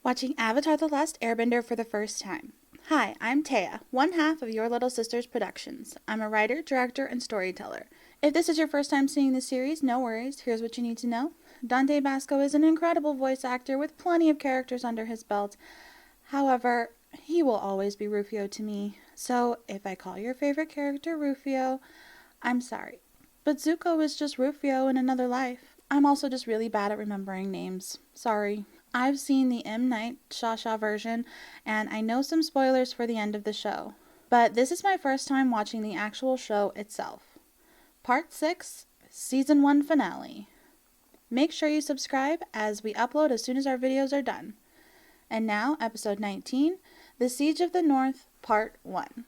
Watching Avatar the Last Airbender for the first time. Hi, I'm Taya, one half of Your Little Sisters Productions. I'm a writer, director, and storyteller. If this is your first time seeing the series, no worries, here's what you need to know. Dante Basco is an incredible voice actor with plenty of characters under his belt. However, he will always be Rufio to me, so if I call your favorite character Rufio, I'm sorry. But Zuko is just Rufio in another life. I'm also just really bad at remembering names. Sorry. I've seen the M. Night Shyamalan version, and I know some spoilers for the end of the show. But this is my first time watching the actual show itself. Part 6, Season 1 Finale. Make sure you subscribe as we upload as soon as our videos are done. And now, Episode 19, The Siege of the North, Part 1.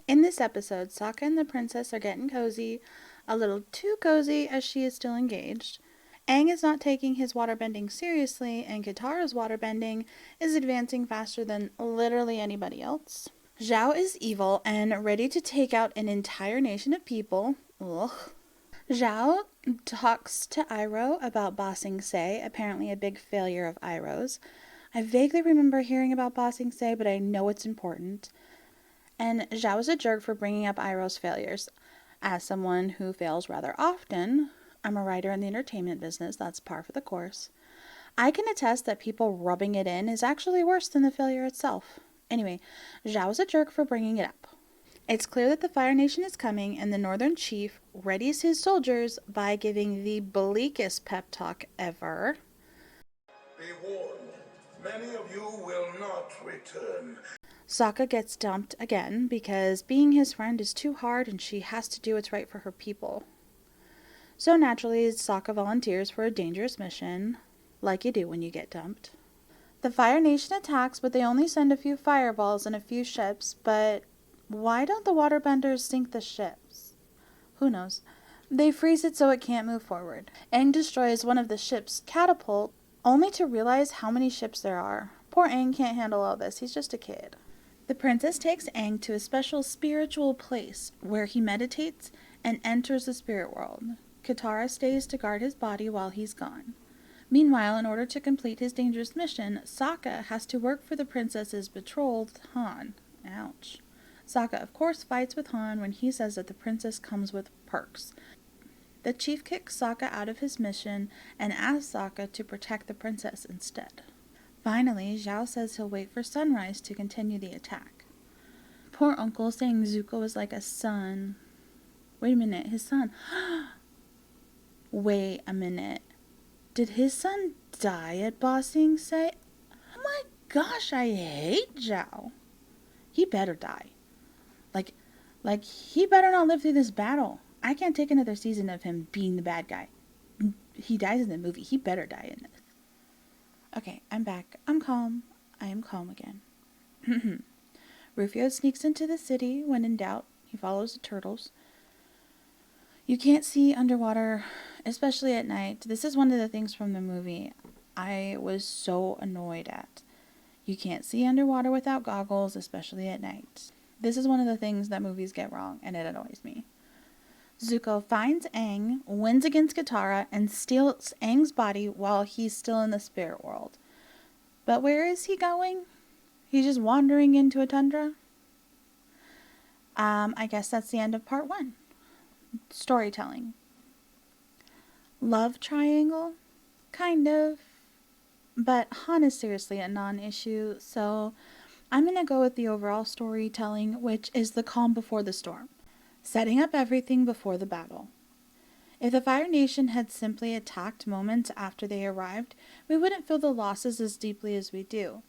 In this episode, Sokka and the princess are getting cozy, a little too cozy as she is still engaged. Aang is not taking his waterbending seriously, and Katara's waterbending is advancing faster than literally anybody else. Zhao is evil and ready to take out an entire nation of people. Ugh. Zhao talks to Iroh about Ba Sing Se, apparently a big failure of Iroh's. I vaguely remember hearing about Ba Sing Se, but I know it's important. And Zhao is a jerk for bringing up Iroh's failures. As someone who fails rather often, I'm a writer in the entertainment business, that's par for the course. I can attest that people rubbing it in is actually worse than the failure itself. Anyway, Zhao is a jerk for bringing it up. It's clear that the Fire Nation is coming, and the Northern Chief readies his soldiers by giving the bleakest pep talk ever. Be warned, many of you will not return. Sokka gets dumped again because being his friend is too hard and she has to do what's right for her people. So naturally, Sokka volunteers for a dangerous mission, like you do when you get dumped. The Fire Nation attacks, but they only send a few fireballs and a few ships, but why don't the waterbenders sink the ships? Who knows? They freeze it so it can't move forward. Aang destroys one of the ship's catapult, only to realize how many ships there are. Poor Aang can't handle all this, he's just a kid. The princess takes Aang to a special spiritual place where he meditates and enters the spirit world. Katara stays to guard his body while he's gone. Meanwhile, in order to complete his dangerous mission, Sokka has to work for the princess's betrothed, Han. Ouch. Sokka, of course, fights with Han when he says that the princess comes with perks. The chief kicks Sokka out of his mission and asks Sokka to protect the princess instead. Finally, Zhao says he'll wait for sunrise to continue the attack. Poor uncle saying Zuko is like a son. Wait a minute, his son. Wait a minute. Did his son die at Ba Sing Se? Oh my gosh, I hate Zhao. He better die. Like he better not live through this battle. I can't take another season of him being the bad guy. He dies in the movie. He better die in this. Okay, I'm back. I'm calm. I am calm again. Rufio sneaks into the city. When in doubt, he follows the turtles. You can't see underwater, especially at night. This is one of the things from the movie I was so annoyed at. You can't see underwater without goggles, especially at night. This is one of the things that movies get wrong, and it annoys me. Zuko finds Aang, wins against Katara, and steals Aang's body while he's still in the spirit world. But where is he going? He's just wandering into a tundra? I guess that's the end of part 1. Storytelling. Love triangle? Kind of. But Han is seriously a non-issue, so I'm going to go with the overall storytelling, which is the calm before the storm. Setting up everything before the battle. If the Fire Nation had simply attacked moments after they arrived, we wouldn't feel the losses as deeply as we do.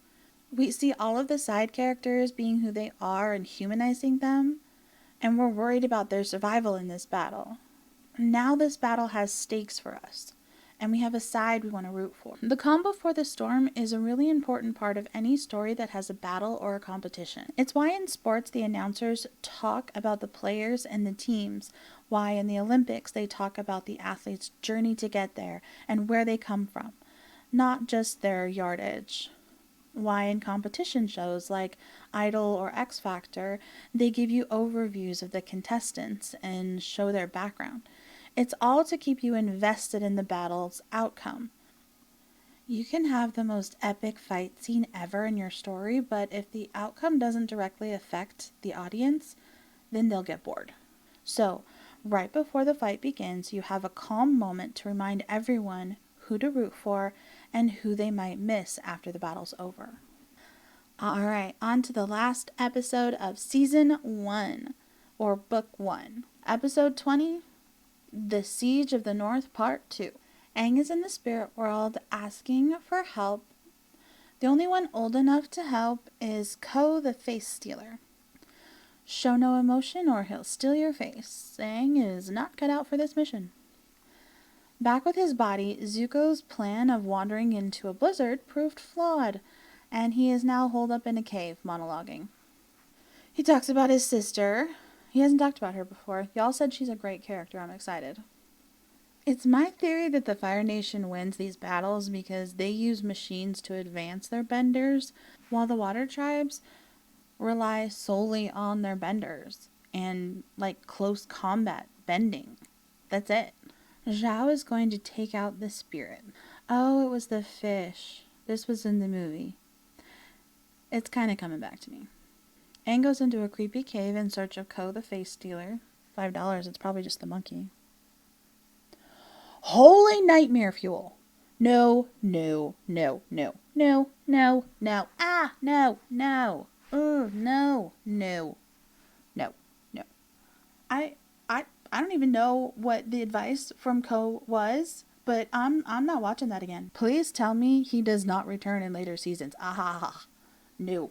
We see all of the side characters being who they are and humanizing them, and we're worried about their survival in this battle. Now this battle has stakes for us, and we have a side we want to root for. The calm before the storm is a really important part of any story that has a battle or a competition. It's why in sports the announcers talk about the players and the teams, why in the Olympics they talk about the athletes' journey to get there and where they come from, not just their yardage. Why in competition shows like Idol or X Factor, they give you overviews of the contestants and show their background. It's all to keep you invested in the battle's outcome. You can have the most epic fight scene ever in your story, but if the outcome doesn't directly affect the audience, then they'll get bored. So, right before the fight begins, you have a calm moment to remind everyone who to root for and who they might miss after the battle's over. Alright, on to the last episode of Season 1, or Book 1. Episode 20, The Siege of the North Part 2. Aang is in the spirit world asking for help. The only one old enough to help is Ko the Face Stealer. Show no emotion or he'll steal your face. Aang is not cut out for this mission. Back with his body, Zuko's plan of wandering into a blizzard proved flawed, and he is now holed up in a cave monologuing. He talks about his sister. He hasn't talked about her before. Y'all said she's a great character. I'm excited. It's my theory that the Fire Nation wins these battles because they use machines to advance their benders, while the Water Tribes rely solely on their benders and, close combat bending. That's it. Zhao is going to take out the spirit. Oh, it was the fish. This was in the movie. It's kind of coming back to me. Aang goes into a creepy cave in search of Ko the Face Stealer. $5, it's probably just the monkey. Holy nightmare fuel. No. Ah, no. I don't even know what the advice from Ko was, but I'm not watching that again. Please tell me he does not return in later seasons. Ah, no.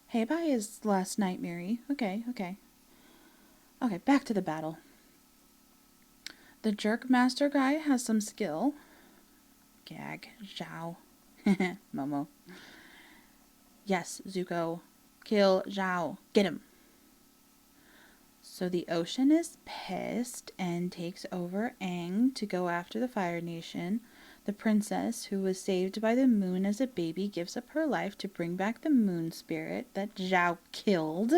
Hey, bye is last nightmare. Okay, back to the battle. The jerk master guy has some skill. Gag. Zhao. Momo. Yes, Zuko. Kill Zhao. Get him. So the ocean is pissed and takes over Aang to go after the Fire Nation. The princess, who was saved by the moon as a baby, gives up her life to bring back the moon spirit that Zhao killed.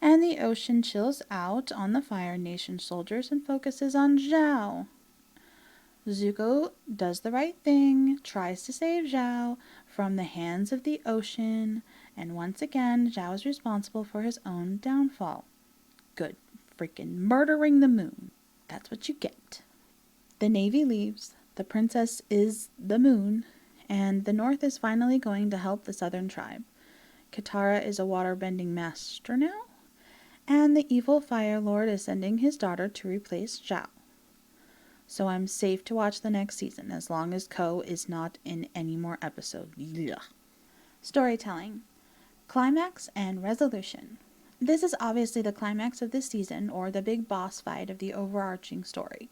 And the ocean chills out on the Fire Nation soldiers and focuses on Zhao. Zuko does the right thing, tries to save Zhao from the hands of the ocean, and once again, Zhao is responsible for his own downfall. Good freaking murdering the moon. That's what you get. The Navy leaves, the princess is the moon, and the North is finally going to help the Southern tribe. Katara is a waterbending master now, and the evil Fire Lord is sending his daughter to replace Zhao. So I'm safe to watch the next season as long as Ko is not in any more episodes. Ugh. Storytelling. Climax and resolution. This is obviously the climax of this season, or the big boss fight of the overarching story.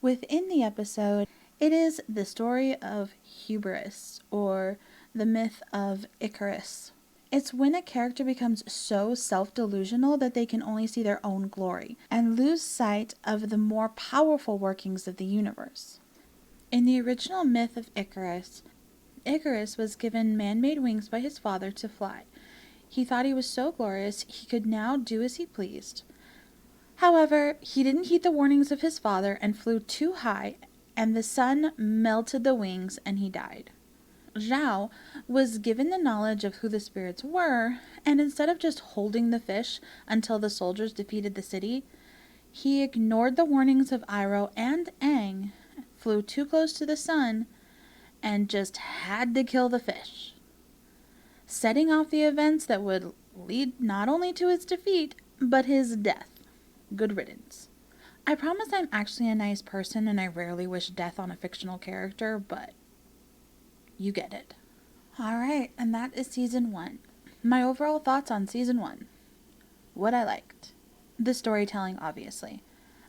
Within the episode, it is the story of hubris, or the myth of Icarus. It's when a character becomes so self-delusional that they can only see their own glory and lose sight of the more powerful workings of the universe. In the original myth of Icarus, Icarus was given man-made wings by his father to fly. He thought he was so glorious he could now do as he pleased. However, he didn't heed the warnings of his father and flew too high, and the sun melted the wings and he died. Zhao was given the knowledge of who the spirits were, and instead of just holding the fish until the soldiers defeated the city, he ignored the warnings of Iroh and Aang, flew too close to the sun, and just had to kill the fish, setting off the events that would lead not only to his defeat, but his death. Good riddance. I promise I'm actually a nice person and I rarely wish death on a fictional character, but you get it. Alright, and that is season 1. My overall thoughts on season 1. What I liked. The storytelling, obviously.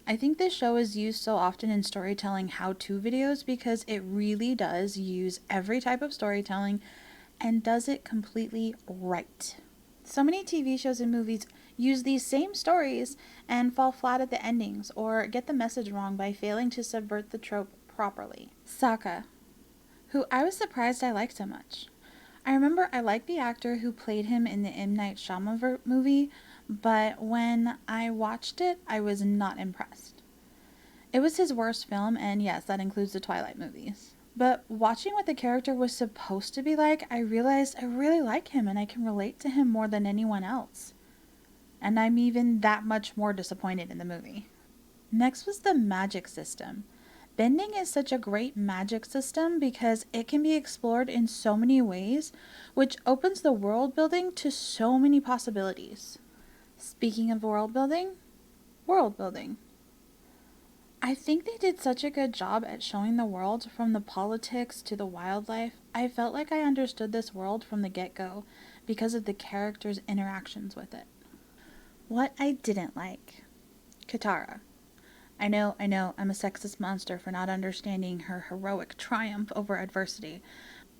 I think this show is used so often in storytelling how-to videos because it really does use every type of storytelling and does it completely right. So many TV shows and movies use these same stories and fall flat at the endings or get the message wrong by failing to subvert the trope properly. Sokka, who I was surprised I liked so much. I remember I liked the actor who played him in the M. Night Shyamalan movie, but when I watched it, I was not impressed. It was his worst film, and yes, that includes the Twilight movies. But watching what the character was supposed to be like, I realized I really like him and I can relate to him more than anyone else. And I'm even that much more disappointed in the movie. Next was the magic system. Bending is such a great magic system because it can be explored in so many ways, which opens the world building to so many possibilities. Speaking of world building, world building. I think they did such a good job at showing the world from the politics to the wildlife. I felt like I understood this world from the get-go because of the characters' interactions with it. What I didn't like. Katara. I know, I'm a sexist monster for not understanding her heroic triumph over adversity,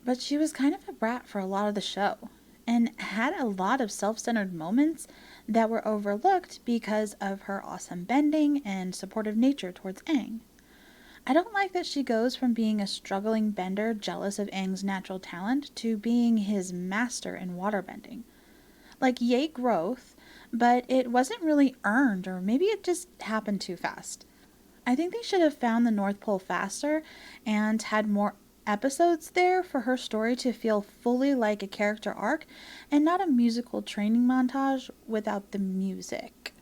but she was kind of a brat for a lot of the show, and had a lot of self-centered moments that were overlooked because of her awesome bending and supportive nature towards Aang. I don't like that she goes from being a struggling bender jealous of Aang's natural talent to being his master in waterbending. Like, yay growth, but it wasn't really earned, or maybe it just happened too fast. I think they should have found the North Pole faster and had more episodes there for her story to feel fully like a character arc and not a musical training montage without the music.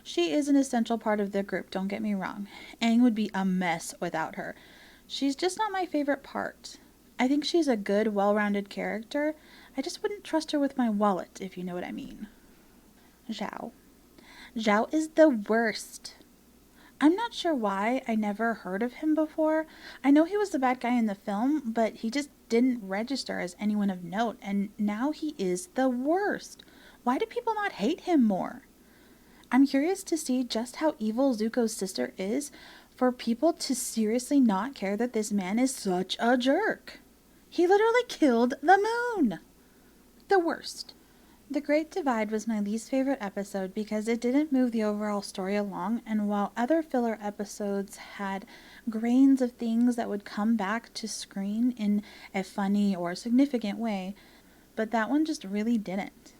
She is an essential part of the group, don't get me wrong. Aang would be a mess without her. She's just not my favorite part. I think she's a good, well-rounded character. I just wouldn't trust her with my wallet, if you know what I mean. Zhao. Zhao is the worst. I'm not sure why I never heard of him before. I know he was the bad guy in the film, but he just didn't register as anyone of note, and now he is the worst. Why do people not hate him more? I'm curious to see just how evil Zuko's sister is for people to seriously not care that this man is such a jerk. He literally killed the moon. The worst. The Great Divide was my least favorite episode because it didn't move the overall story along, and while other filler episodes had grains of things that would come back to screen in a funny or significant way, but that one just really didn't.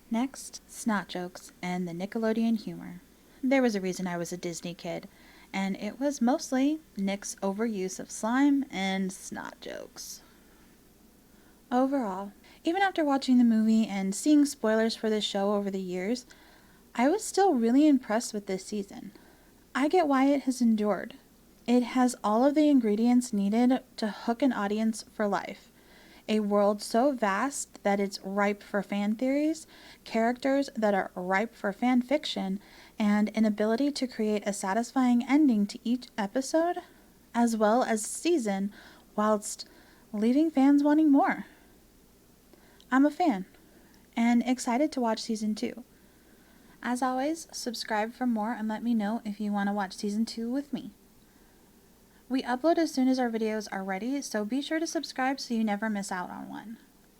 Next, snot jokes and the Nickelodeon humor. There was a reason I was a Disney kid, and it was mostly Nick's overuse of slime and snot jokes. Overall, even after watching the movie and seeing spoilers for this show over the years, I was still really impressed with this season. I get why it has endured. It has all of the ingredients needed to hook an audience for life. A world so vast that it's ripe for fan theories, characters that are ripe for fan fiction, and an ability to create a satisfying ending to each episode, as well as season, whilst leaving fans wanting more. I'm a fan, and excited to watch Season 2. As always, subscribe for more and let me know if you want to watch Season 2 with me. We upload as soon as our videos are ready, so be sure to subscribe so you never miss out on one.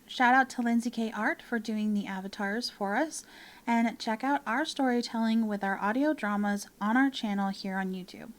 Shout out to Lindsay K. Art for doing the avatars for us, and check out our storytelling with our audio dramas on our channel here on YouTube.